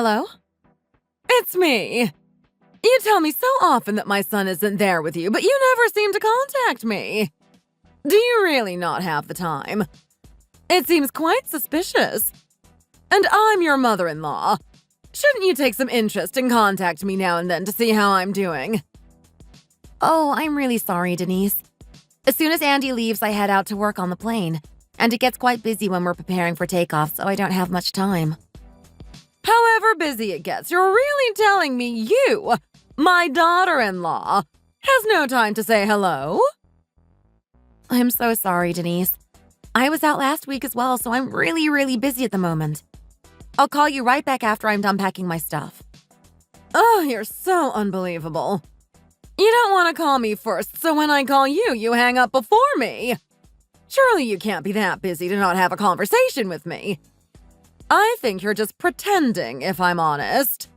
Hello? It's me. You tell me so often that my son isn't there with you, but you never seem to contact me. Do you really not have the time? It seems quite suspicious. And I'm your mother-in-law. Shouldn't you take some interest and contact me now and then to see how I'm doing? Oh, I'm really sorry, Denise. As soon as Andy leaves, I head out to work on the plane. And it gets quite busy when we're preparing for takeoff, so I don't have much time. However busy it gets, you're really telling me you, my daughter-in-law, has no time to say hello? I'm so sorry, Denise. I was out last week as well, so I'm really busy at the moment. I'll call you right back after I'm done packing my stuff. Oh, you're so unbelievable. You don't want to call me first, so when I call you, you hang up before me. Surely you can't be that busy to not have a conversation with me. I think you're just pretending, if I'm honest.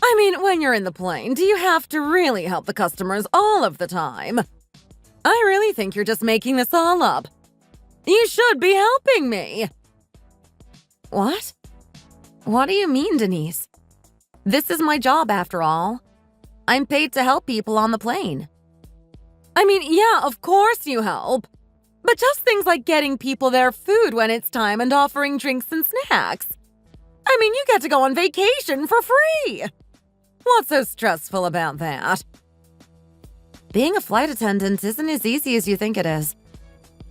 I mean, when you're in the plane, do you have to really help the customers all of the time? I really think you're just making this all up. You should be helping me. What? What do you mean, Denise? This is my job, after all. I'm paid to help people on the plane. I mean, yeah, of course you help. But just things like getting people their food when it's time and offering drinks and snacks. I mean, you get to go on vacation for free. What's so stressful about that? Being a flight attendant isn't as easy as you think it is.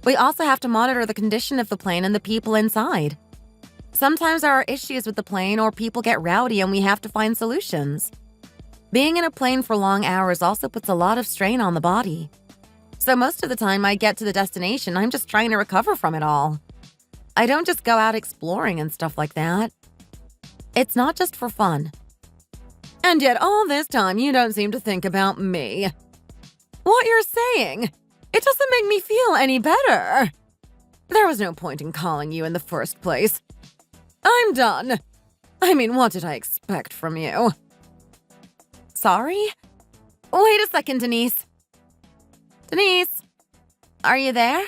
We also have to monitor the condition of the plane and the people inside. Sometimes there are issues with the plane or people get rowdy and we have to find solutions. Being in a plane for long hours also puts a lot of strain on the body. So most of the time I get to the destination, I'm just trying to recover from it all. I don't just go out exploring and stuff like that. It's not just for fun. And yet all this time you don't seem to think about me. What you're saying, it doesn't make me feel any better. There was no point in calling you in the first place. I'm done. I mean, what did I expect from you? Sorry? Wait a second, Denise. Denise, are you there?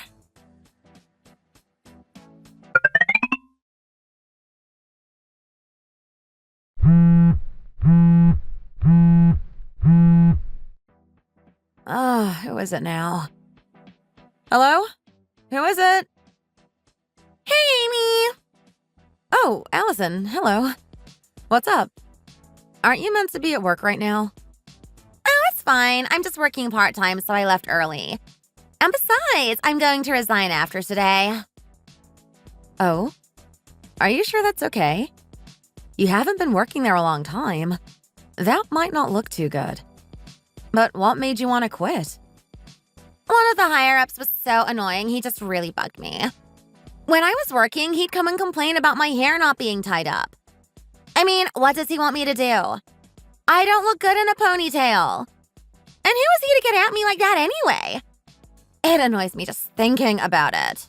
Who is it now? Hello? Who is it? Hey, Amy! Oh, Allison, hello. What's up? Aren't you meant to be at work right now? Oh, it's fine. I'm just working part-time, so I left early. And besides, I'm going to resign after today. Oh? Are you sure that's okay? You haven't been working there a long time. That might not look too good. But what made you want to quit? One of the higher-ups was so annoying, he just really bugged me. When I was working, he'd come and complain about my hair not being tied up. I mean, what does he want me to do? I don't look good in a ponytail. And who is he to get at me like that anyway? It annoys me just thinking about it.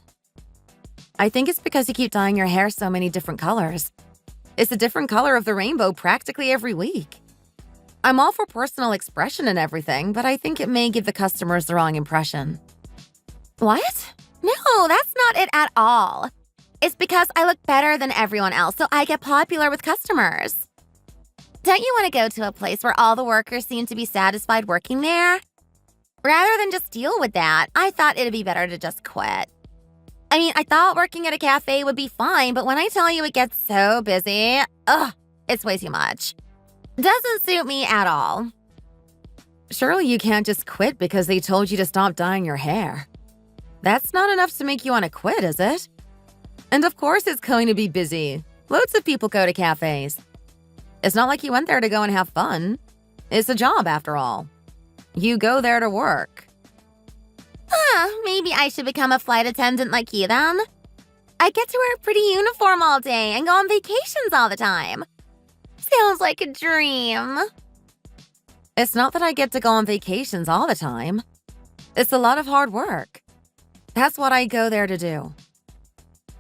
I think it's because you keep dyeing your hair so many different colors. It's a different color of the rainbow practically every week. I'm all for personal expression and everything, but I think it may give the customers the wrong impression. What? No, that's not it at all. It's because I look better than everyone else, so I get popular with customers. Don't you want to go to a place where all the workers seem to be satisfied working there? Rather than just deal with that, I thought it'd be better to just quit. I mean, I thought working at a cafe would be fine, but when I tell you it gets so busy, it's way too much. Doesn't suit me at all. Surely you can't just quit because they told you to stop dyeing your hair. That's not enough to make you want to quit, is it? And of course it's going to be busy. Loads of people go to cafes. It's not like you went there to go and have fun. It's a job, after all. You go there to work. Maybe I should become a flight attendant like you then. I get to wear a pretty uniform all day and go on vacations all the time. Sounds like a dream. It's not that I get to go on vacations all the time. It's a lot of hard work. That's what I go there to do.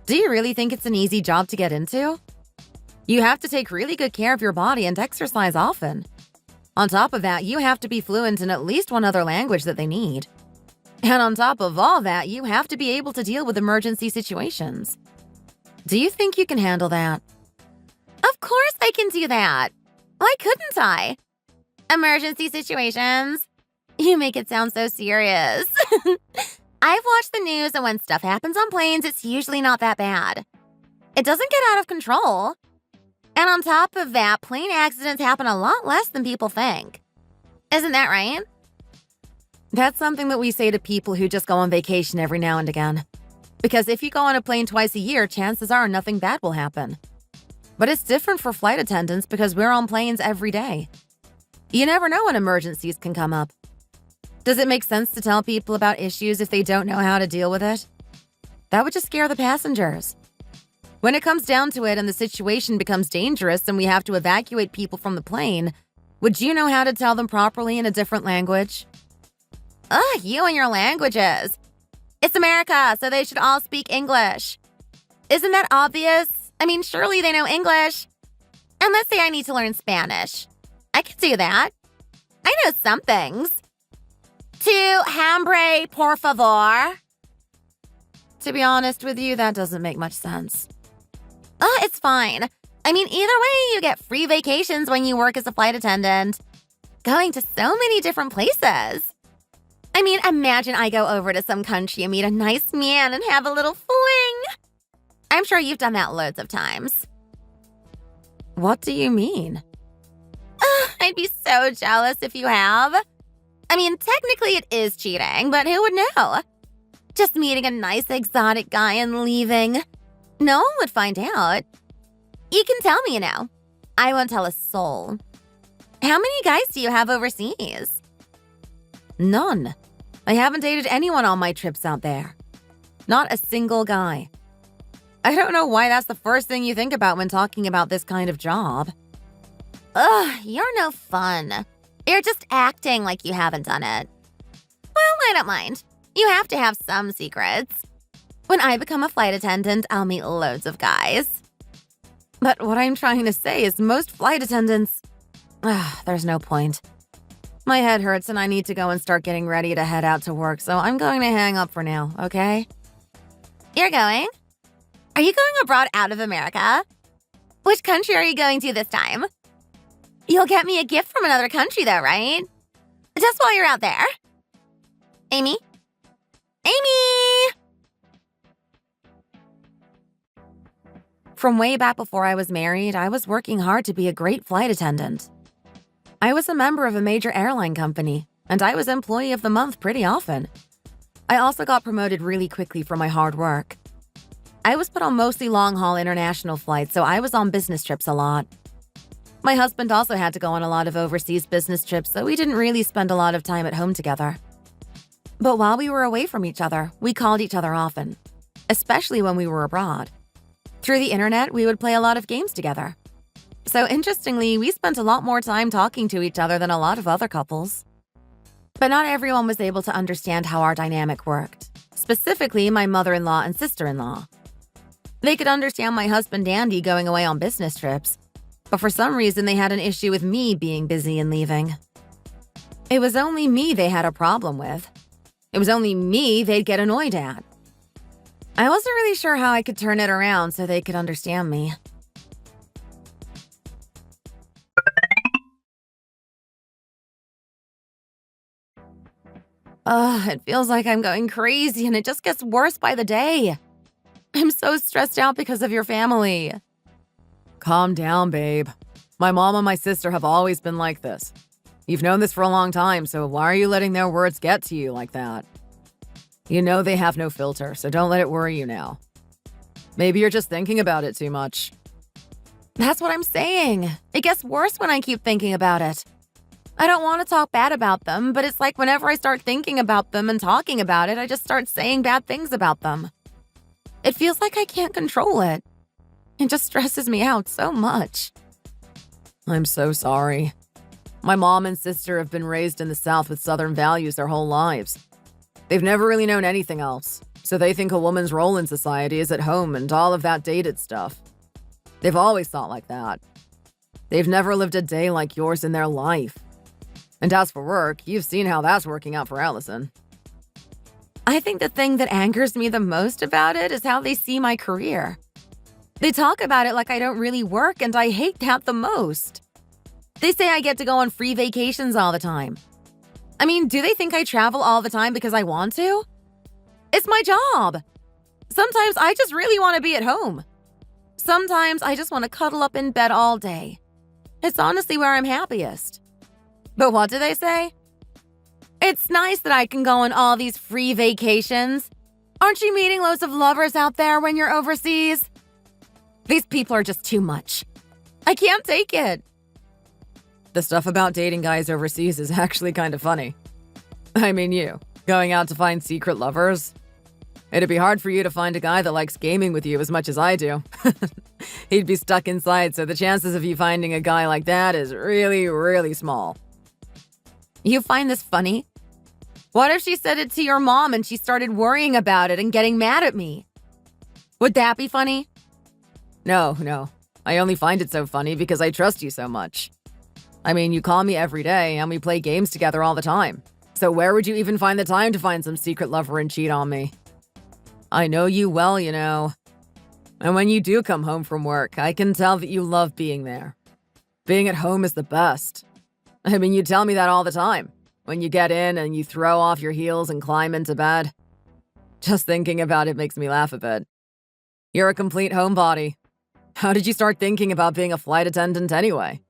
Do you really think it's an easy job to get into? You have to take really good care of your body and exercise often. On top of that, you have to be fluent in at least one other language that they need. And on top of all that, you have to be able to deal with emergency situations. Do you think you can handle that? Of course I can do that. Why couldn't I? Emergency situations. You make it sound so serious. I've watched the news, and when stuff happens on planes, it's usually not that bad. It doesn't get out of control. And on top of that, plane accidents happen a lot less than people think. Isn't that right? That's something that we say to people who just go on vacation every now and again. Because if you go on a plane twice a year, chances are nothing bad will happen. But it's different for flight attendants because we're on planes every day. You never know when emergencies can come up. Does it make sense to tell people about issues if they don't know how to deal with it? That would just scare the passengers. When it comes down to it and the situation becomes dangerous and we have to evacuate people from the plane, would you know how to tell them properly in a different language? Ugh, you and your languages. It's America, so they should all speak English. Isn't that obvious? I mean, surely they know English. And let's say I need to learn Spanish. I could do that. I know some things. To hambre, por favor. To be honest with you, that doesn't make much sense. It's fine. I mean, either way, you get free vacations when you work as a flight attendant. Going to so many different places. I mean, imagine I go over to some country and meet a nice man and have a little fling. I'm sure you've done that loads of times. What do you mean? I'd be so jealous if you have. I mean, technically it is cheating, but who would know? Just meeting a nice exotic guy and leaving. No one would find out. You can tell me, I won't tell a soul. How many guys do you have overseas? None. I haven't dated anyone on my trips out there. Not a single guy. I don't know why that's the first thing you think about when talking about this kind of job. Ugh, you're no fun. You're just acting like you haven't done it. Well, I don't mind. You have to have some secrets. When I become a flight attendant, I'll meet loads of guys. But what I'm trying to say is most flight attendants… there's no point. My head hurts and I need to go and start getting ready to head out to work, so I'm going to hang up for now, okay? You're going? Are you going abroad out of America? Which country are you going to this time? You'll get me a gift from another country though, right? Just while you're out there. Amy? Amy! From way back before I was married, I was working hard to be a great flight attendant. I was a member of a major airline company, and I was Employee of the Month pretty often. I also got promoted really quickly for my hard work. I was put on mostly long-haul international flights, so I was on business trips a lot. My husband also had to go on a lot of overseas business trips, so we didn't really spend a lot of time at home together. But while we were away from each other, we called each other often, especially when we were abroad. Through the internet, we would play a lot of games together. So interestingly, we spent a lot more time talking to each other than a lot of other couples. But not everyone was able to understand how our dynamic worked, specifically my mother-in-law and sister-in-law. They could understand my husband Andy going away on business trips, but for some reason they had an issue with me being busy and leaving. It was only me they had a problem with. It was only me they'd get annoyed at. I wasn't really sure how I could turn it around so they could understand me. It feels like I'm going crazy and it just gets worse by the day. I'm so stressed out because of your family. Calm down, babe. My mom and my sister have always been like this. You've known this for a long time, so why are you letting their words get to you like that? You know they have no filter, so don't let it worry you now. Maybe you're just thinking about it too much. That's what I'm saying. It gets worse when I keep thinking about it. I don't want to talk bad about them, but it's like whenever I start thinking about them and talking about it, I just start saying bad things about them. It feels like I can't control it. It just stresses me out so much. I'm so sorry. My mom and sister have been raised in the South with Southern values their whole lives. They've never really known anything else, so they think a woman's role in society is at home and all of that dated stuff. They've always thought like that. They've never lived a day like yours in their life. And as for work, you've seen how that's working out for Allison. I think the thing that angers me the most about it is how they see my career. They talk about it like I don't really work, and I hate that the most. They say I get to go on free vacations all the time. I mean, do they think I travel all the time because I want to? It's my job. Sometimes I just really want to be at home. Sometimes I just want to cuddle up in bed all day. It's honestly where I'm happiest. But what do they say? It's nice that I can go on all these free vacations. Aren't you meeting loads of lovers out there when you're overseas? These people are just too much. I can't take it. The stuff about dating guys overseas is actually kind of funny. I mean, you, going out to find secret lovers? It'd be hard for you to find a guy that likes gaming with you as much as I do. He'd be stuck inside, so the chances of you finding a guy like that is really, really small. You find this funny? What if she said it to your mom and she started worrying about it and getting mad at me? Would that be funny? No. I only find it so funny because I trust you so much. I mean, you call me every day and we play games together all the time. So where would you even find the time to find some secret lover and cheat on me? I know you well, you know. And when you do come home from work, I can tell that you love being there. Being at home is the best. I mean, you tell me that all the time. When you get in and you throw off your heels and climb into bed. Just thinking about it makes me laugh a bit. You're a complete homebody. How did you start thinking about being a flight attendant anyway?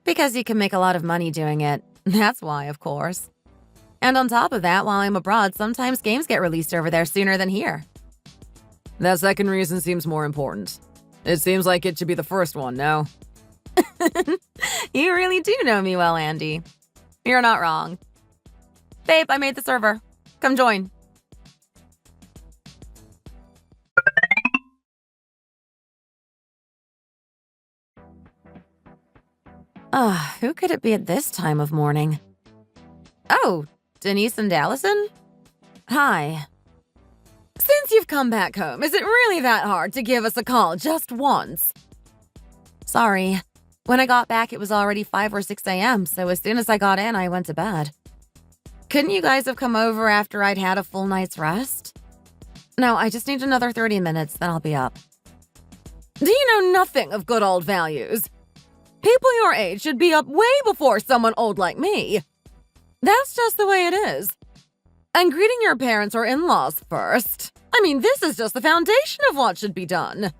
Because you can make a lot of money doing it. That's why, of course. And on top of that, while I'm abroad, sometimes games get released over there sooner than here. That second reason seems more important. It seems like it should be the first one, no? You really do know me well, Andy. You're not wrong. Babe, I made the server. Come join. Who could it be at this time of morning? Oh, Denise and Allison? Hi. Since you've come back home, is it really that hard to give us a call just once? Sorry. When I got back, it was already 5 or 6 a.m., so as soon as I got in, I went to bed. Couldn't you guys have come over after I'd had a full night's rest? No, I just need another 30 minutes, then I'll be up. Do you know nothing of good old values? People your age should be up way before someone old like me. That's just the way it is. And greeting your parents or in-laws first. I mean, this is just the foundation of what should be done.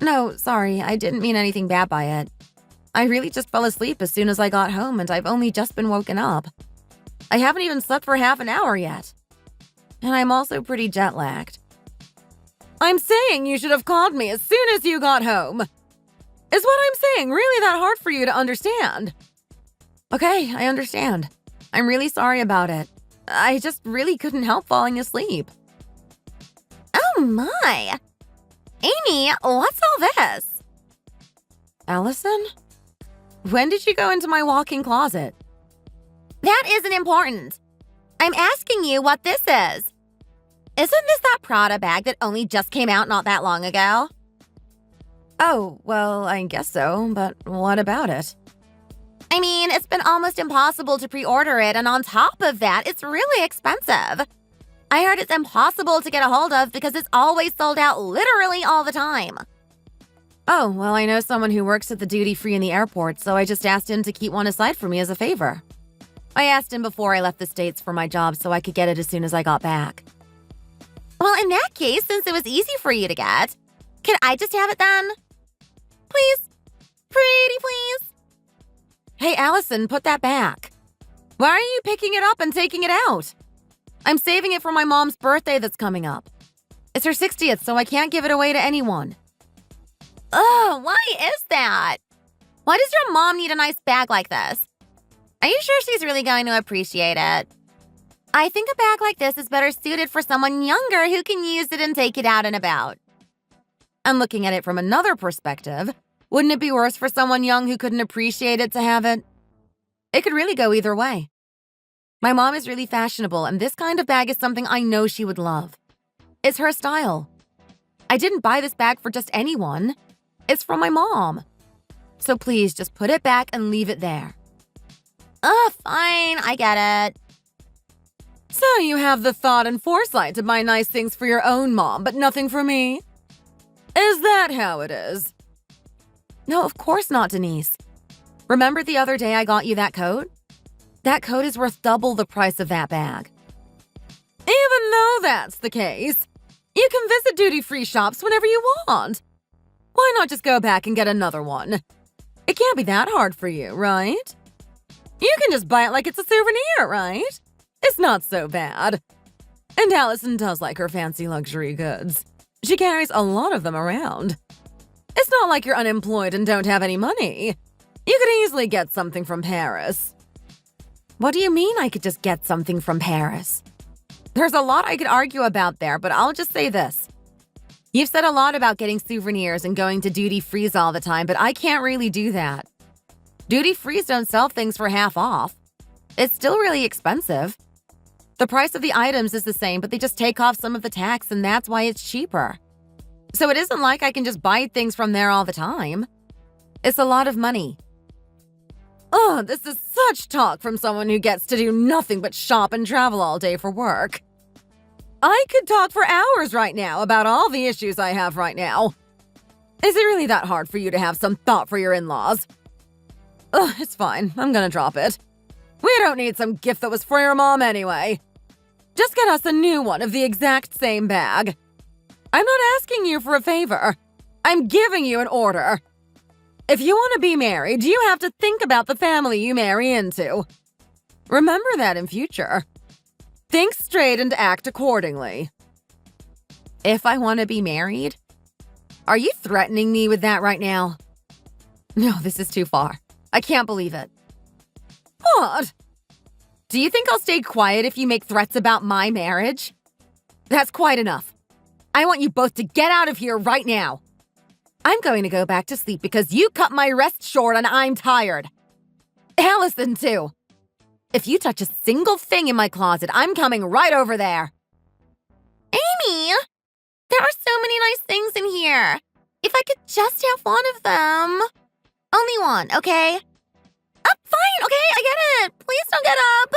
No, sorry, I didn't mean anything bad by it. I really just fell asleep as soon as I got home, and I've only just been woken up. I haven't even slept for half an hour yet. And I'm also pretty jet-lagged. I'm saying you should have called me as soon as you got home. Is what I'm saying really that hard for you to understand? Okay, I understand. I'm really sorry about it. I just really couldn't help falling asleep. Oh my! Amy, what's all this? Allison? When did you go into my walk-in closet? That isn't important. I'm asking you what this is. Isn't this that Prada bag that only just came out not that long ago? Oh, well, I guess so, but what about it? I mean, it's been almost impossible to pre-order it, and on top of that, it's really expensive. I heard it's impossible to get a hold of because it's always sold out literally all the time. Oh, well, I know someone who works at the duty-free in the airport, so I just asked him to keep one aside for me as a favor. I asked him before I left the States for my job so I could get it as soon as I got back. Well, in that case, since it was easy for you to get, can I just have it then? Please? Pretty please? Hey, Allison, put that back. Why are you picking it up and taking it out? I'm saving it for my mom's birthday that's coming up. It's her 60th, so I can't give it away to anyone. Ugh, why is that? Why does your mom need a nice bag like this? Are you sure she's really going to appreciate it? I think a bag like this is better suited for someone younger who can use it and take it out and about. And looking at it from another perspective, wouldn't it be worse for someone young who couldn't appreciate it to have it? It could really go either way. My mom is really fashionable, and this kind of bag is something I know she would love. It's her style. I didn't buy this bag for just anyone. It's from my mom. So please just put it back and leave it there. Fine, I get it. So you have the thought and foresight to buy nice things for your own mom, but nothing for me? Is that how it is? No, of course not, Denise. Remember the other day I got you that coat? That coat is worth double the price of that bag. Even though that's the case, you can visit duty-free shops whenever you want. Why not just go back and get another one? It can't be that hard for you, right? You can just buy it like it's a souvenir, right? It's not so bad. And Allison does like her fancy luxury goods. She carries a lot of them around. It's not like you're unemployed and don't have any money. You could easily get something from Paris. What do you mean I could just get something from Paris? There's a lot I could argue about there, but I'll just say this. You've said a lot about getting souvenirs and going to duty-frees all the time, but I can't really do that. Duty-frees don't sell things for half off. It's still really expensive. The price of the items is the same, but they just take off some of the tax, and that's why it's cheaper. So it isn't like I can just buy things from there all the time. It's a lot of money. Oh, this is such talk from someone who gets to do nothing but shop and travel all day for work. I could talk for hours right now about all the issues I have right now. Is it really that hard for you to have some thought for your in-laws? Ugh, it's fine. I'm gonna drop it. We don't need some gift that was for your mom anyway. Just get us a new one of the exact same bag. I'm not asking you for a favor. I'm giving you an order. If you want to be married, you have to think about the family you marry into. Remember that in future. Think straight and act accordingly. If I want to be married? Are you threatening me with that right now? No, this is too far. I can't believe it. What? Do you think I'll stay quiet if you make threats about my marriage? That's quite enough. I want you both to get out of here right now. I'm going to go back to sleep because you cut my rest short and I'm tired. Allison, too. If you touch a single thing in my closet, I'm coming right over there. Amy, there are so many nice things in here. If I could just have one of them. Only one, okay? Fine, okay, I get it. Please don't get up.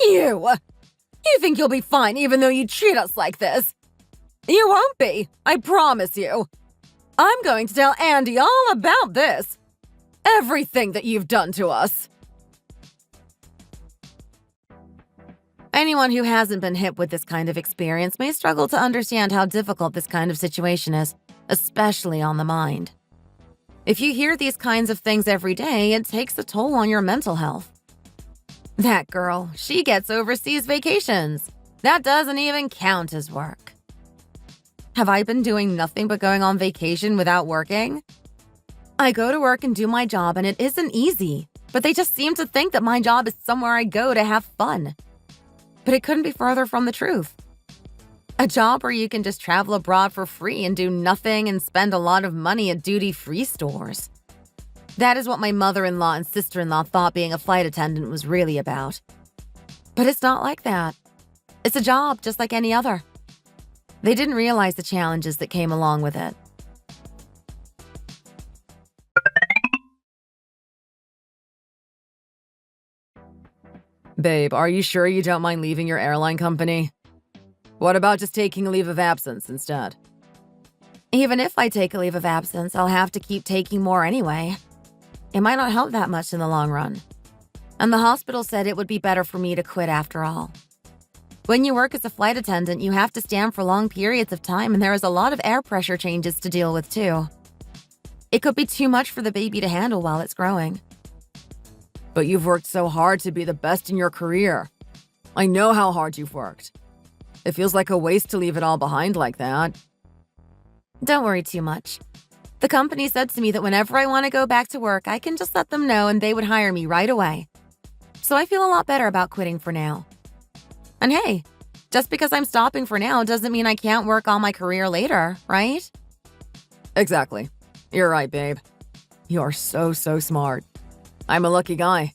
You think you'll be fine even though you treat us like this? You won't be, I promise you. I'm going to tell Andy all about this. Everything that you've done to us. Anyone who hasn't been hit with this kind of experience may struggle to understand how difficult this kind of situation is, especially on the mind. If you hear these kinds of things every day, it takes a toll on your mental health. That girl, she gets overseas vacations. That doesn't even count as work. Have I been doing nothing but going on vacation without working? I go to work and do my job, and it isn't easy, but they just seem to think that my job is somewhere I go to have fun. But it couldn't be further from the truth. A job where you can just travel abroad for free and do nothing and spend a lot of money at duty-free stores. That is what my mother-in-law and sister-in-law thought being a flight attendant was really about. But it's not like that. It's a job just like any other. They didn't realize the challenges that came along with it. Babe, are you sure you don't mind leaving your airline company? What about just taking a leave of absence instead? Even if I take a leave of absence, I'll have to keep taking more anyway. It might not help that much in the long run. And the hospital said it would be better for me to quit after all. When you work as a flight attendant, you have to stand for long periods of time, and there is a lot of air pressure changes to deal with too. It could be too much for the baby to handle while it's growing. But you've worked so hard to be the best in your career. I know how hard you've worked. It feels like a waste to leave it all behind like that. Don't worry too much. The company said to me that whenever I want to go back to work, I can just let them know and they would hire me right away. So I feel a lot better about quitting for now. And hey, just because I'm stopping for now doesn't mean I can't work on my career later, right? Exactly. You're right, babe. You're so smart. I'm a lucky guy.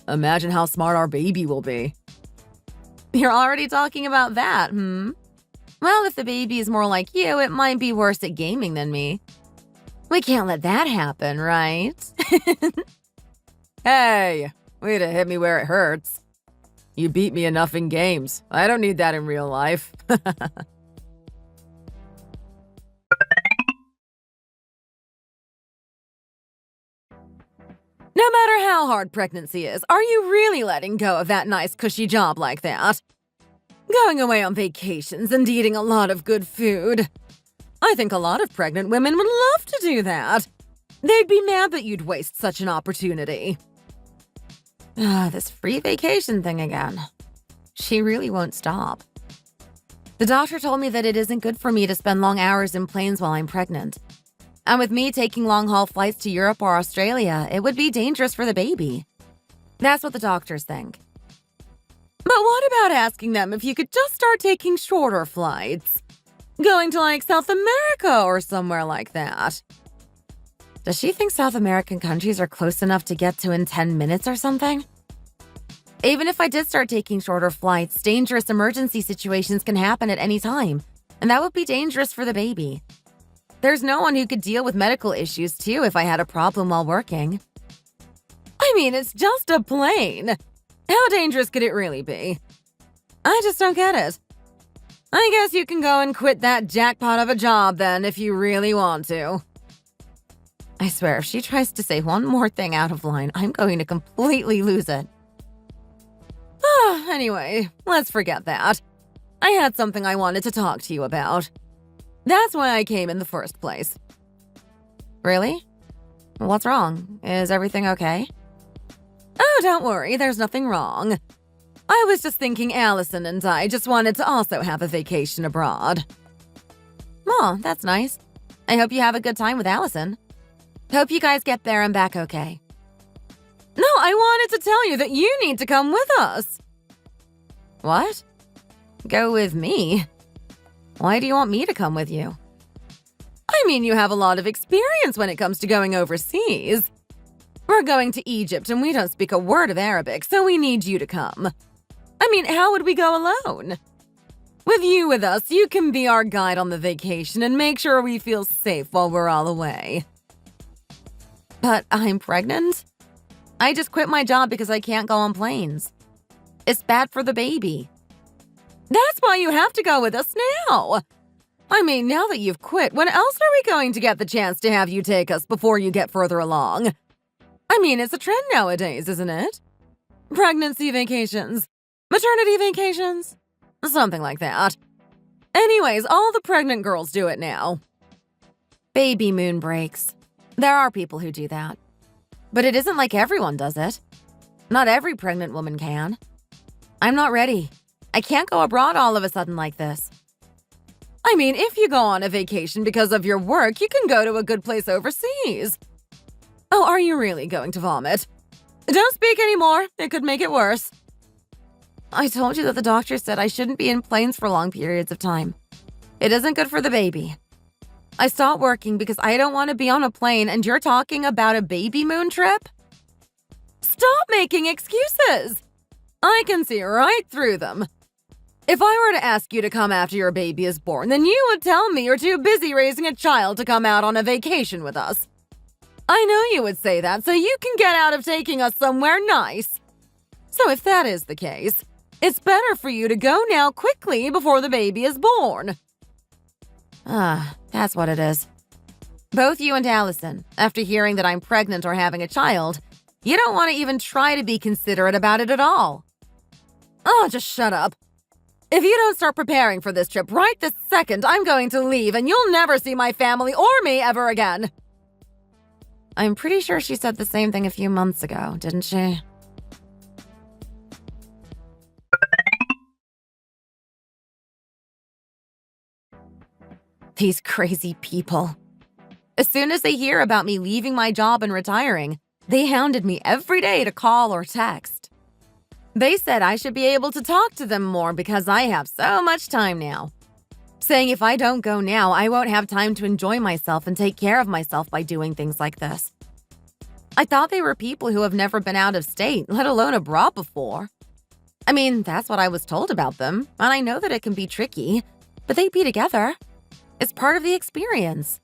Imagine how smart our baby will be. You're already talking about that, Well, if the baby is more like you, it might be worse at gaming than me. We can't let that happen, right? Hey, way to hit me where it hurts. You beat me enough in games. I don't need that in real life. No matter how hard pregnancy is, are you really letting go of that nice cushy job like that? Going away on vacations and eating a lot of good food. I think a lot of pregnant women would love to do that. They'd be mad that you'd waste such an opportunity. This free vacation thing again. She really won't stop. The doctor told me that it isn't good for me to spend long hours in planes while I'm pregnant. And with me taking long-haul flights to Europe or Australia, it would be dangerous for the baby. That's what the doctors think. But what about asking them if you could just start taking shorter flights? Going to, like, South America or somewhere like that. Does she think South American countries are close enough to get to in 10 minutes or something? Even if I did start taking shorter flights, dangerous emergency situations can happen at any time, and that would be dangerous for the baby. There's no one who could deal with medical issues, too, if I had a problem while working. I mean, it's just a plane. How dangerous could it really be? I just don't get it. I guess you can go and quit that jackpot of a job then if you really want to. I swear, if she tries to say one more thing out of line, I'm going to completely lose it. Anyway, let's forget that. I had something I wanted to talk to you about. That's why I came in the first place. Really? What's wrong? Is everything okay? Oh, don't worry, there's nothing wrong. I was just thinking Allison and I just wanted to also have a vacation abroad. Oh, that's nice. I hope you have a good time with Allison. Hope you guys get there and back okay. No, I wanted to tell you that you need to come with us. What? Go with me? Why do you want me to come with you? I mean, you have a lot of experience when it comes to going overseas. We're going to Egypt and we don't speak a word of Arabic, so we need you to come. I mean, how would we go alone? With you with us, you can be our guide on the vacation and make sure we feel safe while we're all away. But I'm pregnant? I just quit my job because I can't go on planes. It's bad for the baby. That's why you have to go with us now. I mean, now that you've quit, when else are we going to get the chance to have you take us before you get further along? I mean, it's a trend nowadays, isn't it? Pregnancy vacations. Maternity vacations. Something like that. Anyways, all the pregnant girls do it now. Baby moon breaks. There are people who do that. But it isn't like everyone does it. Not every pregnant woman can. I'm not ready. I can't go abroad all of a sudden like this. I mean, if you go on a vacation because of your work, you can go to a good place overseas. Oh, are you really going to vomit? Don't speak anymore. It could make it worse. I told you that the doctor said I shouldn't be in planes for long periods of time. It isn't good for the baby. I stopped working because I don't want to be on a plane and you're talking about a baby moon trip? Stop making excuses! I can see right through them. If I were to ask you to come after your baby is born, then you would tell me you're too busy raising a child to come out on a vacation with us. I know you would say that so you can get out of taking us somewhere nice. So if that is the case, it's better for you to go now quickly before the baby is born. That's what it is. Both you and Allison, after hearing that I'm pregnant or having a child, you don't want to even try to be considerate about it at all. Oh, just shut up. If you don't start preparing for this trip right this second, I'm going to leave and you'll never see my family or me ever again. I'm pretty sure she said the same thing a few months ago, didn't she? These crazy people. As soon as they hear about me leaving my job and retiring, they hounded me every day to call or text. They said I should be able to talk to them more because I have so much time now. Saying if I don't go now, I won't have time to enjoy myself and take care of myself by doing things like this. I thought they were people who have never been out of state, let alone abroad before. I mean, that's what I was told about them, and I know that it can be tricky, but they'd be together. It's part of the experience.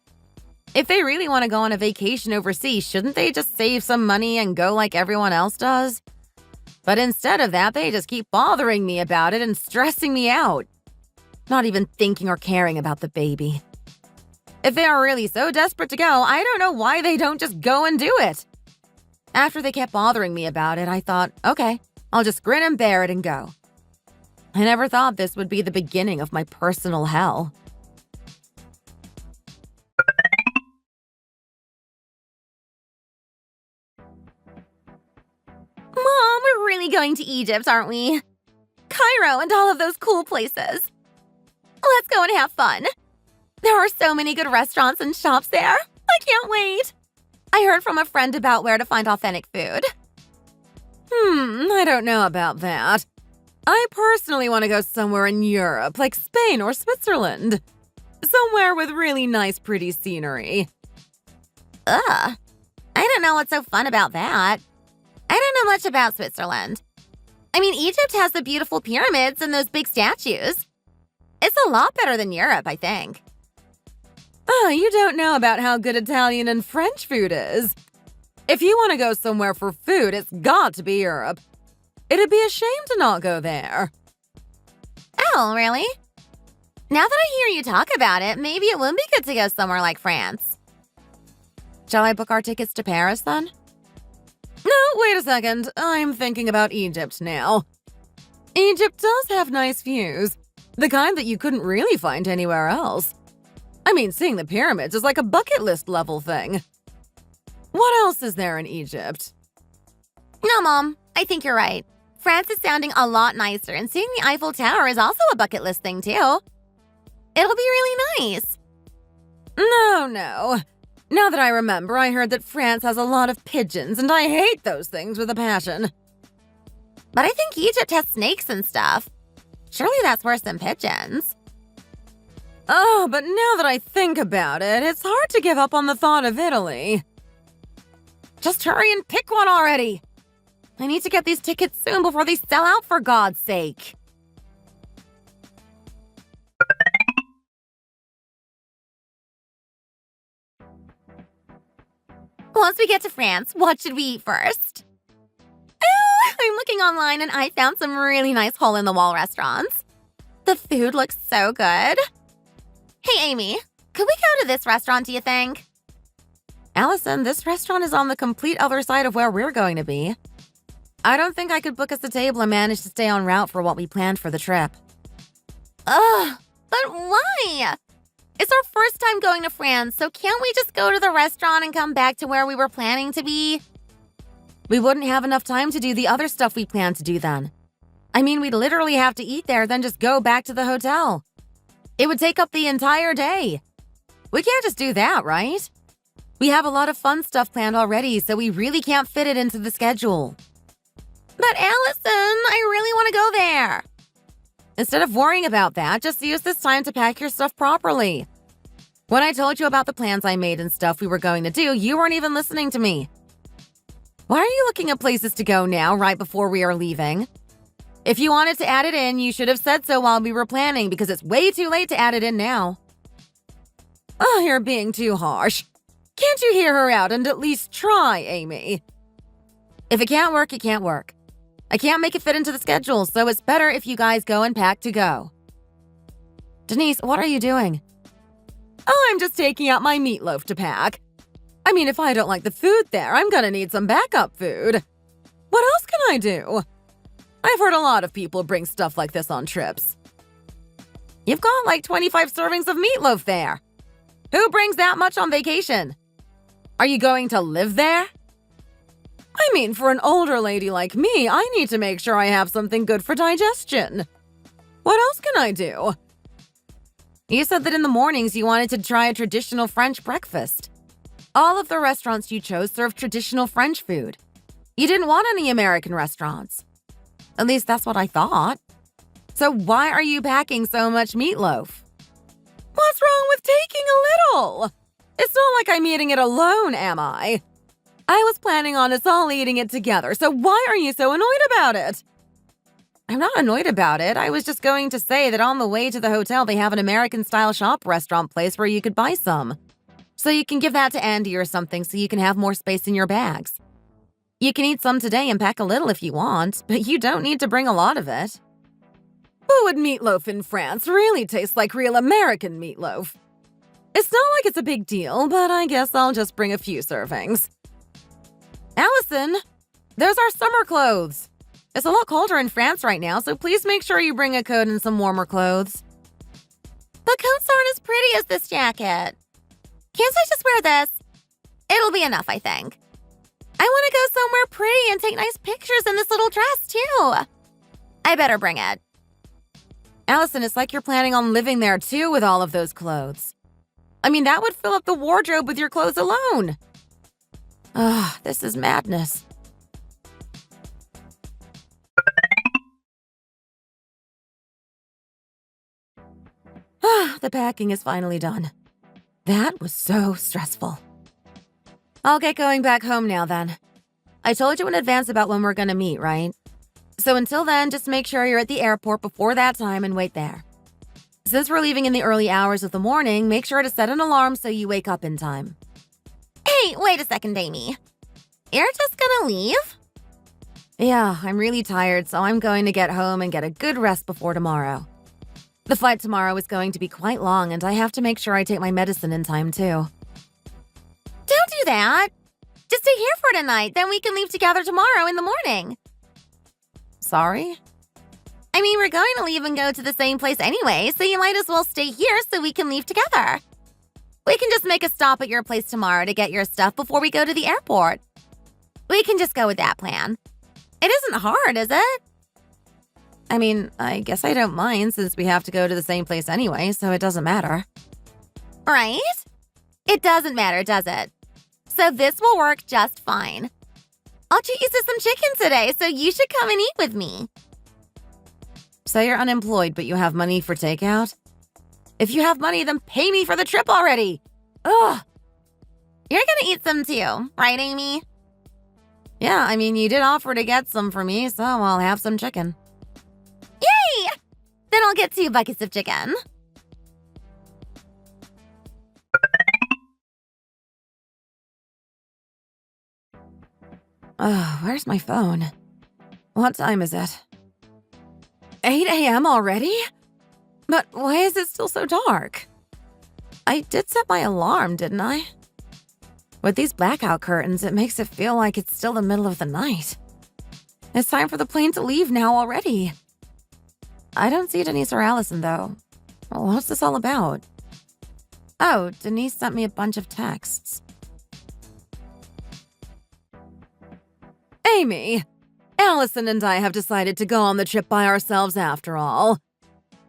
If they really want to go on a vacation overseas, shouldn't they just save some money and go like everyone else does? But instead of that, they just keep bothering me about it and stressing me out. Not even thinking or caring about the baby. If they are really so desperate to go, I don't know why they don't just go and do it. After they kept bothering me about it, I thought, okay, I'll just grin and bear it and go. I never thought this would be the beginning of my personal hell. Mom, we're really going to Egypt, aren't we? Cairo and all of those cool places. Let's go and have fun. There are so many good restaurants and shops there. I can't wait. I heard from a friend about where to find authentic food. I don't know about that. I personally want to go somewhere in Europe, like Spain or Switzerland. Somewhere with really nice, pretty scenery. Ugh. I don't know what's so fun about that. I don't know much about Switzerland. I mean, Egypt has the beautiful pyramids and those big statues. It's a lot better than Europe, I think. Oh, you don't know about how good Italian and French food is. If you want to go somewhere for food, it's got to be Europe. It'd be a shame to not go there. Oh, really? Now that I hear you talk about it, maybe it would be good to go somewhere like France. Shall I book our tickets to Paris then? No, wait a second. I'm thinking about Egypt now. Egypt does have nice views. The kind that you couldn't really find anywhere else. I mean, seeing the pyramids is like a bucket list level thing. What else is there in Egypt? No, Mom. I think you're right. France is sounding a lot nicer, and seeing the Eiffel Tower is also a bucket list thing, too. It'll be really nice. No. Now that I remember, I heard that France has a lot of pigeons, and I hate those things with a passion. But I think Egypt has snakes and stuff. Surely that's worse than pigeons. Oh, but now that I think about it, it's hard to give up on the thought of Italy. Just hurry and pick one already! I need to get these tickets soon before they sell out, for God's sake. Once we get to France, what should we eat first? I'm looking online and I found some really nice hole-in-the-wall restaurants. The food looks so good. Hey, Amy, could we go to this restaurant, do you think? Allison, this restaurant is on the complete other side of where we're going to be. I don't think I could book us a table and manage to stay on route for what we planned for the trip. Ugh, but why? It's our first time going to France, so can't we just go to the restaurant and come back to where we were planning to be? We wouldn't have enough time to do the other stuff we planned to do then. I mean, we'd literally have to eat there, then just go back to the hotel. It would take up the entire day. We can't just do that, right? We have a lot of fun stuff planned already, so we really can't fit it into the schedule. But Allison, I really want to go there. Instead of worrying about that, just use this time to pack your stuff properly. When I told you about the plans I made and stuff we were going to do, you weren't even listening to me. Why are you looking at places to go now, right before we are leaving? If you wanted to add it in, you should have said so while we were planning, because it's way too late to add it in now. Oh, you're being too harsh. Can't you hear her out and at least try, Amy? If it can't work, it can't work. I can't make it fit into the schedule, so it's better if you guys go and pack to go. Denise, what are you doing? Oh, I'm just taking out my meatloaf to pack. I mean, if I don't like the food there, I'm gonna need some backup food. What else can I do? I've heard a lot of people bring stuff like this on trips. You've got like 25 servings of meatloaf there. Who brings that much on vacation? Are you going to live there? I mean, for an older lady like me, I need to make sure I have something good for digestion. What else can I do? You said that in the mornings you wanted to try a traditional French breakfast. All of the restaurants you chose served traditional French food. You didn't want any American restaurants. At least that's what I thought. So why are you packing so much meatloaf? What's wrong with taking a little? It's not like I'm eating it alone, am I? I was planning on us all eating it together, so why are you so annoyed about it? I'm not annoyed about it. I was just going to say that on the way to the hotel, they have an American-style shop restaurant place where you could buy some. So you can give that to Andy or something so you can have more space in your bags. You can eat some today and pack a little if you want, but you don't need to bring a lot of it. But would meatloaf in France really taste like real American meatloaf? It's not like it's a big deal, but I guess I'll just bring a few servings. Allison, those are summer clothes. It's a lot colder in France right now, so please make sure you bring a coat and some warmer clothes. The coats aren't as pretty as this jacket. Can't I just wear this? It'll be enough, I think. I want to go somewhere pretty and take nice pictures in this little dress, too. I better bring it. Allison, it's like you're planning on living there, too, with all of those clothes. I mean, that would fill up the wardrobe with your clothes alone. Ugh, this is madness. The packing is finally done. That was so stressful. I'll get going back home now, then. I told you in advance about when we're gonna meet, right? So until then, just make sure you're at the airport before that time and wait there. Since we're leaving in the early hours of the morning, make sure to set an alarm so you wake up in time. Hey, wait a second, Amy. You're just gonna leave? Yeah, I'm really tired, so I'm going to get home and get a good rest before tomorrow. The flight tomorrow is going to be quite long, and I have to make sure I take my medicine in time, too. Don't do that. Just stay here for tonight, then we can leave together tomorrow in the morning. Sorry? I mean, we're going to leave and go to the same place anyway, so you might as well stay here so we can leave together. We can just make a stop at your place tomorrow to get your stuff before we go to the airport. We can just go with that plan. It isn't hard, is it? I mean, I guess I don't mind since we have to go to the same place anyway, so it doesn't matter. Right? It doesn't matter, does it? So this will work just fine. I'll treat you to some chicken today, so you should come and eat with me. So you're unemployed, but you have money for takeout? If you have money, then pay me for the trip already! Ugh! You're gonna eat some too, right, Amy? Yeah, I mean, you did offer to get some for me, so I'll have some chicken. Yay! Then I'll get 2 buckets of chicken. Where's my phone? What time is it? 8 a.m. already? But why is it still so dark? I did set my alarm, didn't I? With these blackout curtains, it makes it feel like it's still the middle of the night. It's time for the plane to leave now already. I don't see Denise or Allison, though. What's this all about? Oh, Denise sent me a bunch of texts. Amy, Allison and I have decided to go on the trip by ourselves after all.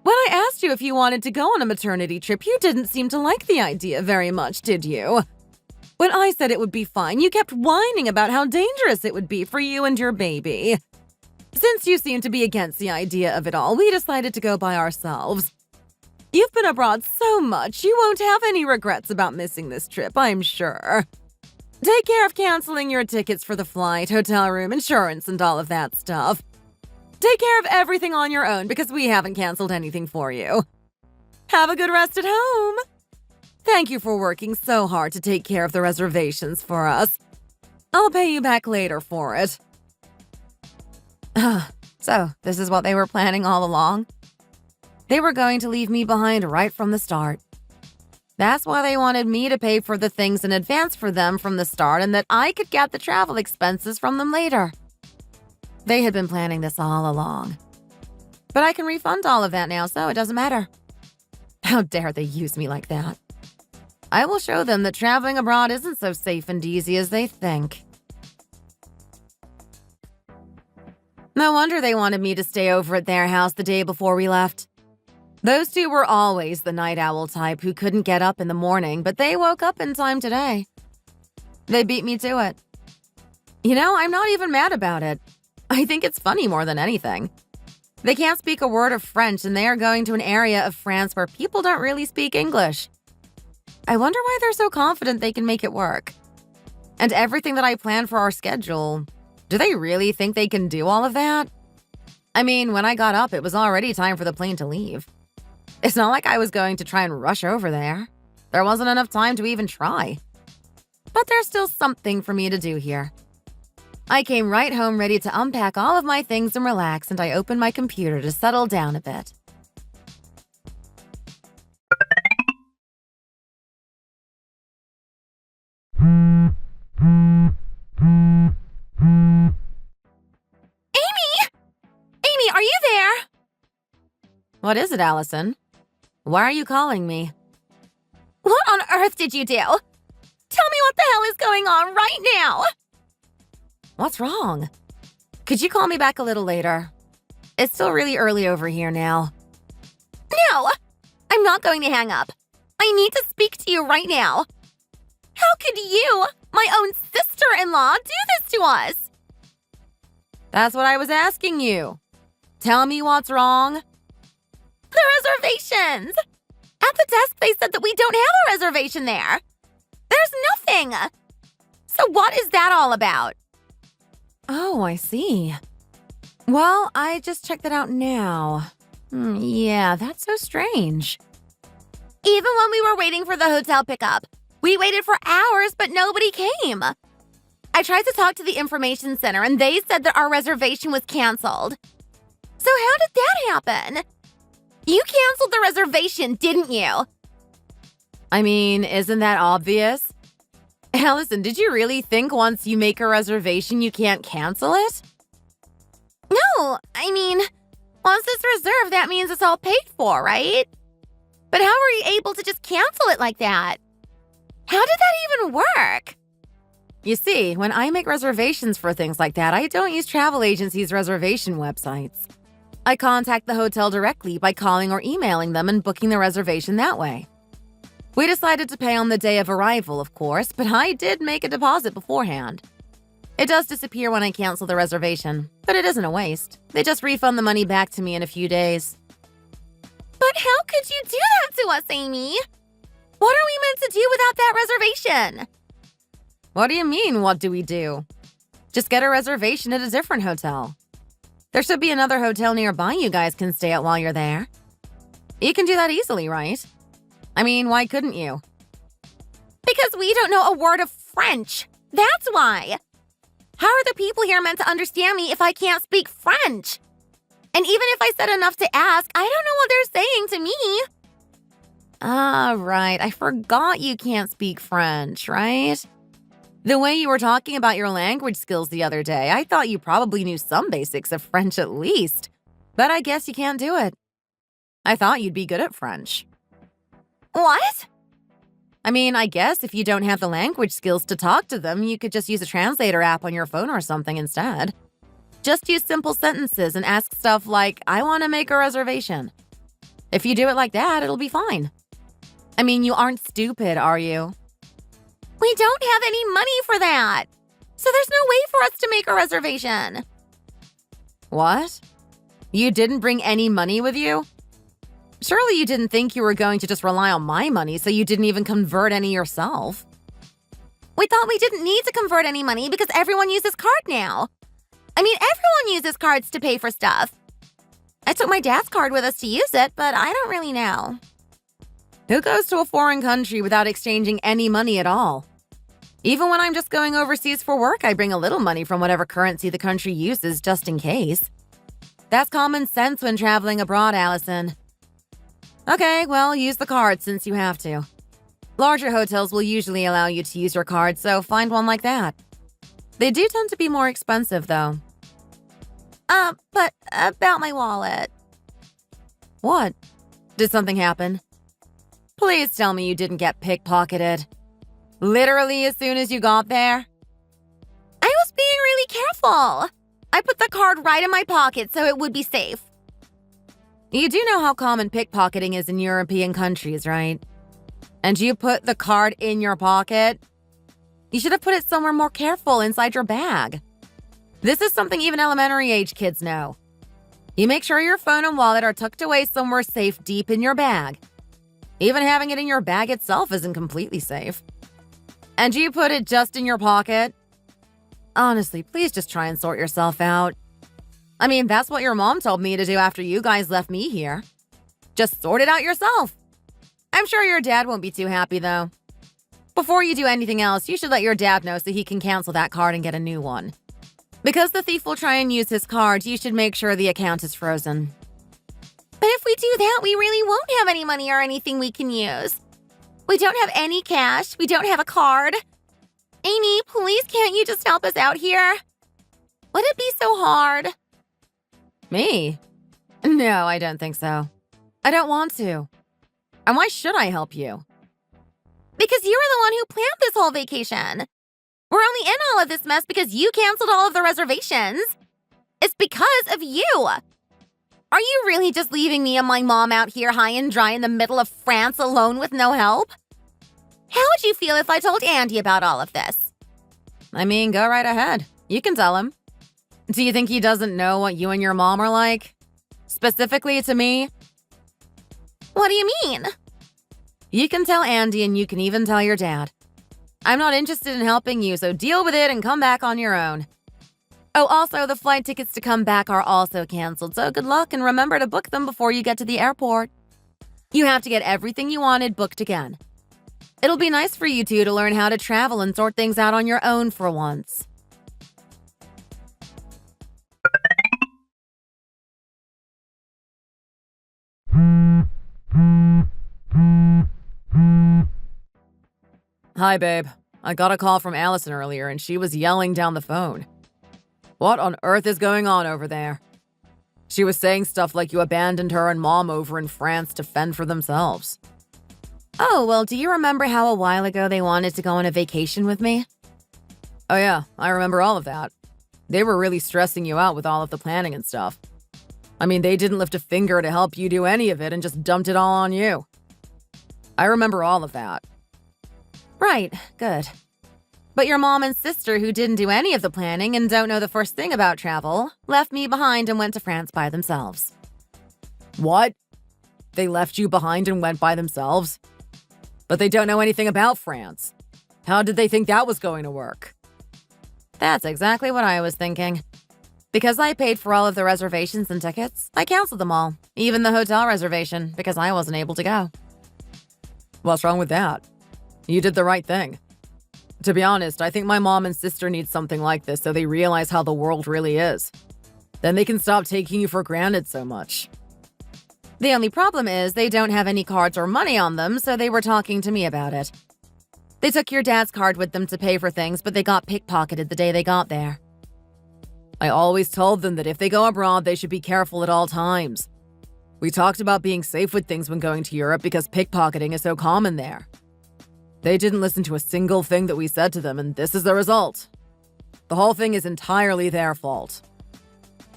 When I asked you if you wanted to go on a maternity trip, you didn't seem to like the idea very much, did you? When I said it would be fine, you kept whining about how dangerous it would be for you and your baby. Since you seem to be against the idea of it all, we decided to go by ourselves. You've been abroad so much, you won't have any regrets about missing this trip, I'm sure. Take care of canceling your tickets for the flight, hotel room, insurance, and all of that stuff. Take care of everything on your own because we haven't canceled anything for you. Have a good rest at home. Thank you for working so hard to take care of the reservations for us. I'll pay you back later for it. So, this is what they were planning all along? They were going to leave me behind right from the start. That's why they wanted me to pay for the things in advance for them from the start and that I could get the travel expenses from them later. They had been planning this all along. But I can refund all of that now, so it doesn't matter. How dare they use me like that? I will show them that traveling abroad isn't so safe and easy as they think. No wonder they wanted me to stay over at their house the day before we left. Those two were always the night owl type who couldn't get up in the morning, but they woke up in time today. They beat me to it. You know, I'm not even mad about it. I think it's funny more than anything. They can't speak a word of French, and they are going to an area of France where people don't really speak English. I wonder why they're so confident they can make it work. And everything that I planned for our schedule, do they really think they can do all of that? I mean, when I got up, it was already time for the plane to leave. It's not like I was going to try and rush over there. There wasn't enough time to even try. But there's still something for me to do here. I came right home ready to unpack all of my things and relax, and I opened my computer to settle down a bit. What is it, Allison? Why are you calling me? What on earth did you do? Tell me what the hell is going on right now! What's wrong? Could you call me back a little later? It's still really early over here now. No! I'm not going to hang up. I need to speak to you right now. How could you, my own sister-in-law, do this to us? That's what I was asking you. Tell me what's wrong. The reservations! At the desk, they said that we don't have a reservation there. There's nothing. So what is that all about? Oh, I see. Well, I just checked it out now. Yeah, that's so strange. Even when we were waiting for the hotel pickup, we waited for hours, but nobody came. I tried to talk to the information center, and they said that our reservation was canceled. So how did that happen? You canceled the reservation, didn't you? I mean, isn't that obvious? Allison, did you really think once you make a reservation you can't cancel it? No, I mean, once it's reserved, that means it's all paid for, right? But how were you able to just cancel it like that? How did that even work? You see, when I make reservations for things like that, I don't use travel agencies' reservation websites. I contact the hotel directly by calling or emailing them and booking the reservation that way. We decided to pay on the day of arrival, of course, but I did make a deposit beforehand. It does disappear when I cancel the reservation, but it isn't a waste. They just refund the money back to me in a few days. But how could you do that to us, Amy? What are we meant to do without that reservation? What do you mean, what do we do? Just get a reservation at a different hotel. There should be another hotel nearby you guys can stay at while you're there. You can do that easily, right? I mean, why couldn't you? Because we don't know a word of French. That's why. How are the people here meant to understand me if I can't speak French? And even if I said enough to ask, I don't know what they're saying to me. Ah, right. I forgot you can't speak French, right? The way you were talking about your language skills the other day, I thought you probably knew some basics of French at least. But I guess you can't do it. I thought you'd be good at French. What? I mean, I guess if you don't have the language skills to talk to them, you could just use a translator app on your phone or something instead. Just use simple sentences and ask stuff like, I want to make a reservation. If you do it like that, it'll be fine. I mean, you aren't stupid, are you? We don't have any money for that. So there's no way for us to make a reservation. What? You didn't bring any money with you? Surely you didn't think you were going to just rely on my money, so you didn't even convert any yourself. We thought we didn't need to convert any money because everyone uses card now. I mean, everyone uses cards to pay for stuff. I took my dad's card with us to use it, but I don't really know. Who goes to a foreign country without exchanging any money at all? Even when I'm just going overseas for work, I bring a little money from whatever currency the country uses just in case. That's common sense when traveling abroad, Allison. Okay, well, use the card since you have to. Larger hotels will usually allow you to use your card, so find one like that. They do tend to be more expensive, though. But about my wallet. What? Did something happen? Please tell me you didn't get pickpocketed. Literally as soon as you got there? I was being really careful. I put the card right in my pocket so it would be safe. You do know how common pickpocketing is in European countries, right? And you put the card in your pocket? You should have put it somewhere more careful inside your bag. This is something even elementary-age kids know. You make sure your phone and wallet are tucked away somewhere safe deep in your bag. Even having it in your bag itself isn't completely safe. And you put it just in your pocket? Honestly, please just try and sort yourself out. I mean, that's what your mom told me to do after you guys left me here. Just sort it out yourself. I'm sure your dad won't be too happy, though. Before you do anything else, you should let your dad know so he can cancel that card and get a new one. Because the thief will try and use his card, you should make sure the account is frozen. But if we do that, we really won't have any money or anything we can use. We don't have any cash. We don't have a card. Amy, please can't you just help us out here? Would it be so hard? Me? No, I don't think so. I don't want to. And why should I help you? Because you were the one who planned this whole vacation. We're only in all of this mess because you canceled all of the reservations. It's because of you. Are you really just leaving me and my mom out here high and dry in the middle of France alone with no help? How would you feel if I told Andy about all of this? I mean, go right ahead. You can tell him. Do you think he doesn't know what you and your mom are like? Specifically to me? What do you mean? You can tell Andy and you can even tell your dad. I'm not interested in helping you, so deal with it and come back on your own. Oh, also, the flight tickets to come back are also canceled, so good luck and remember to book them before you get to the airport. You have to get everything you wanted booked again. It'll be nice for you two to learn how to travel and sort things out on your own for once. Hi, babe. I got a call from Allison earlier and she was yelling down the phone. What on earth is going on over there? She was saying stuff like you abandoned her and mom over in France to fend for themselves. Oh, well, do you remember how a while ago they wanted to go on a vacation with me? Oh yeah, I remember all of that. They were really stressing you out with all of the planning and stuff. I mean, they didn't lift a finger to help you do any of it and just dumped it all on you. I remember all of that. Right, good. But your mom and sister, who didn't do any of the planning and don't know the first thing about travel, left me behind and went to France by themselves. What? They left you behind and went by themselves? But they don't know anything about France. How did they think that was going to work? That's exactly what I was thinking. Because I paid for all of the reservations and tickets, I canceled them all, even the hotel reservation, because I wasn't able to go. What's wrong with that? You did the right thing. To be honest, I think my mom and sister need something like this so they realize how the world really is. Then they can stop taking you for granted so much. The only problem is they don't have any cards or money on them, so they were talking to me about it. They took your dad's card with them to pay for things, but they got pickpocketed the day they got there. I always told them that if they go abroad, they should be careful at all times. We talked about being safe with things when going to Europe because pickpocketing is so common there. They didn't listen to a single thing that we said to them, and this is the result. The whole thing is entirely their fault.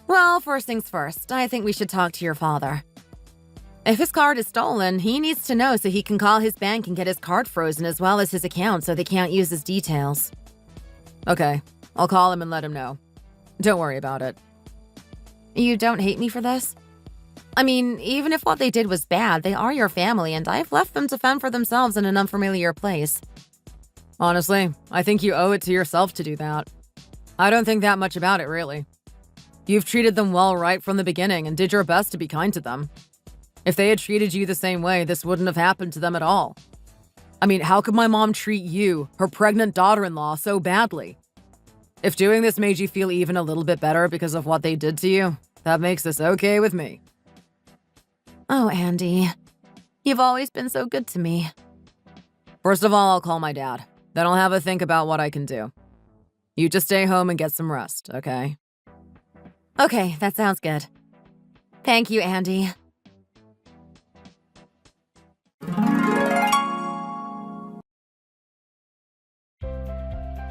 Well, first things first, I think we should talk to your father. If his card is stolen, he needs to know so he can call his bank and get his card frozen as well as his account so they can't use his details. Okay, I'll call him and let him know. Don't worry about it. You don't hate me for this? I mean, even if what they did was bad, they are your family and I've left them to fend for themselves in an unfamiliar place. Honestly, I think you owe it to yourself to do that. I don't think that much about it, really. You've treated them well right from the beginning and did your best to be kind to them. If they had treated you the same way, this wouldn't have happened to them at all. I mean, how could my mom treat you, her pregnant daughter-in-law, so badly? If doing this made you feel even a little bit better because of what they did to you, that makes this okay with me. Oh, Andy, you've always been so good to me. First of all, I'll call my dad. Then I'll have a think about what I can do. You just stay home and get some rest, okay? Okay, that sounds good. Thank you, Andy.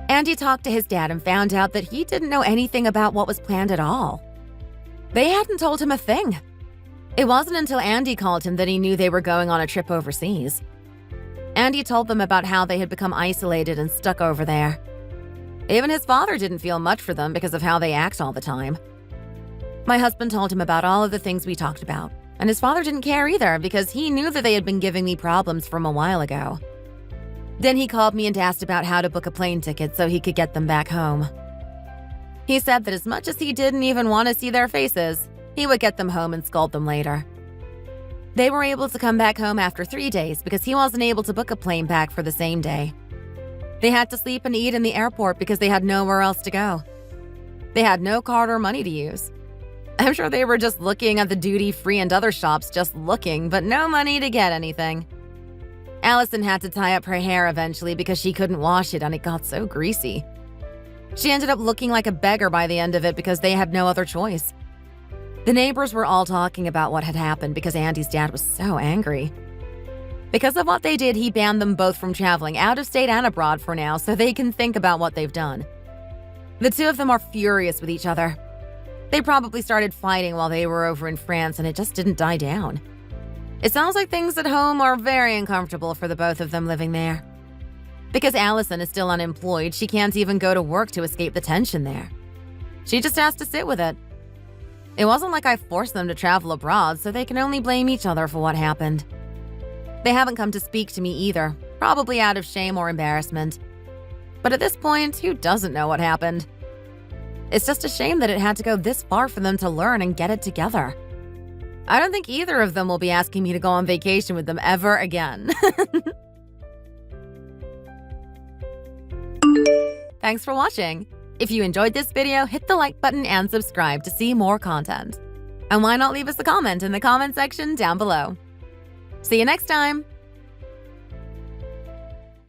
Andy talked to his dad and found out that he didn't know anything about what was planned at all. They hadn't told him a thing. It wasn't until Andy called him that he knew they were going on a trip overseas. Andy told them about how they had become isolated and stuck over there. Even his father didn't feel much for them because of how they act all the time. My husband told him about all of the things we talked about, and his father didn't care either because he knew that they had been giving me problems from a while ago. Then he called me and asked about how to book a plane ticket so he could get them back home. He said that as much as he didn't even want to see their faces, he would get them home and scold them later. They were able to come back home after 3 days because he wasn't able to book a plane back for the same day. They had to sleep and eat in the airport because they had nowhere else to go. They had no card or money to use. I'm sure they were just looking at the duty-free and other shops just looking, but no money to get anything. Allison had to tie up her hair eventually because she couldn't wash it and it got so greasy. She ended up looking like a beggar by the end of it because they had no other choice. The neighbors were all talking about what had happened because Andy's dad was so angry. Because of what they did, he banned them both from traveling out of state and abroad for now so they can think about what they've done. The two of them are furious with each other. They probably started fighting while they were over in France and it just didn't die down. It sounds like things at home are very uncomfortable for the both of them living there. Because Allison is still unemployed, she can't even go to work to escape the tension there. She just has to sit with it. It wasn't like I forced them to travel abroad, so they can only blame each other for what happened. They haven't come to speak to me either, probably out of shame or embarrassment. But at this point, who doesn't know what happened? It's just a shame that it had to go this far for them to learn and get it together. I don't think either of them will be asking me to go on vacation with them ever again. Thanks for watching. If you enjoyed this video, hit the like button and subscribe to see more content. And why not leave us a comment in the comment section down below. See you next time!